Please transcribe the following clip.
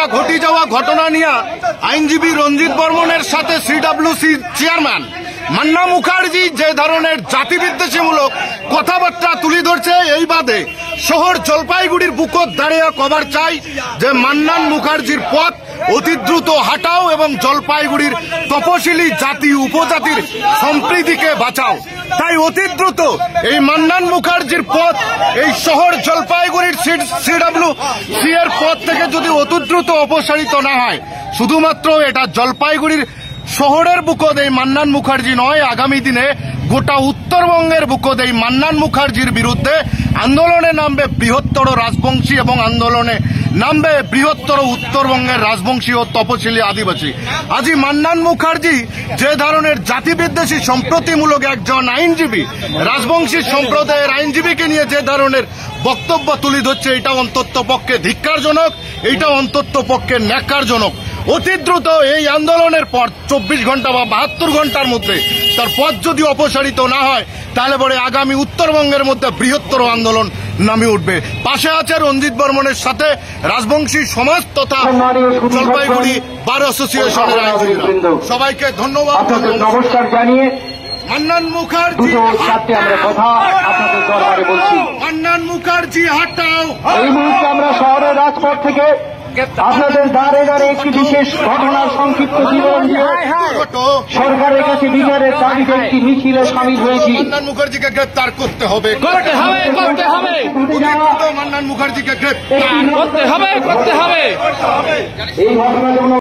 একটা ঘটে যাওয়া ঘটনা নিয়ে আইনজীবী রঞ্জিত বর্মনের সাথে সিডব্লিউসি চেয়ারম্যান মান্না মুখার্জি যে ধরনের জাতিবিদ্বেষীমূলক কথাবার্তা তুলে ধরছে, এই বাদে শহর জলপাইগুড়ির বুকত দাঁড়িয়ে কবার চাই যে মান্নান মুখার্জির পথ অতি দ্রুত হাটাও এবং জলপাইগুড়ির তপশিলি জাতি উপজাতির সম্প্রীতিকে বাঁচাও। তাই অতি দ্রুত এই মান্নান মুখার্জির পথ এই শহর জলপাইগুড়ির সিডব্লিউসি এর পথ থেকে যদি অতি দ্রুত অপসারিত না হয়, শুধুমাত্র এটা জলপাইগুড়ির শহরের বুকদ এই মান্নান মুখার্জি নয়, আগামী দিনে গোটা উত্তরবঙ্গের বুকদ এই মান্নান মুখার্জির বিরুদ্ধে আন্দোলনে নামবে বৃহত্তর রাজবংশী এবং আন্দোলনে নামবে বৃহত্তর উত্তরবঙ্গের রাজবংশী ও তপশিলি আদিবাসী। আজি মান্নান মুখার্জি যে ধরনের জাতিবিদ্বেষী সম্প্রতিমূলক একজন আইনজীবী, রাজবংশী সম্প্রদায়ের আইনজীবীকে নিয়ে যে ধরনের বক্তব্য তুলে ধরছে, এটা অন্তত পক্ষে ধিক্কারজনক, এটা অন্তত পক্ষে ন্যাক্কারজনক। অতি দ্রুত এই আন্দোলনের পর 24 ঘন্টা বা 72 ঘন্টার মধ্যে তার পথ যদি অপসারিত না হয়, তাহলে পরে আগামী উত্তরবঙ্গের মধ্যে বৃহত্তর আন্দোলন নামে উঠবে। পাশে আছে রঞ্জিত বর্মনের সাথে রাজবংশী সমাজ তথা জলপাইগুড়ি বার অ্যাসোসিয়েশনের আইনজীবীরা। সবাইকে ধন্যবাদ নমস্কার জানিয়ে মান্নান মুখার্জি আমরা কথা আপনাদের দরবারে বলছি। মান্নান মুখার্জি হাটাও। এই মুহূর্তে আমরা শহরের রাজপথ থেকে আপনাদের দ্বারে দ্বারে একটি বিশেষ ঘটনার সংক্ষিপ্ত বিবরণ দিয়ে সরকারের কাছে বিচারের দাবিতে একটি মিছিলে সামিল হয়েছি। মান্নান মুখার্জিকে গ্রেপ্তার করতে হবে, মান্নান মুখার্জিকে গ্রেপ্তার এই ঘটনার জন্য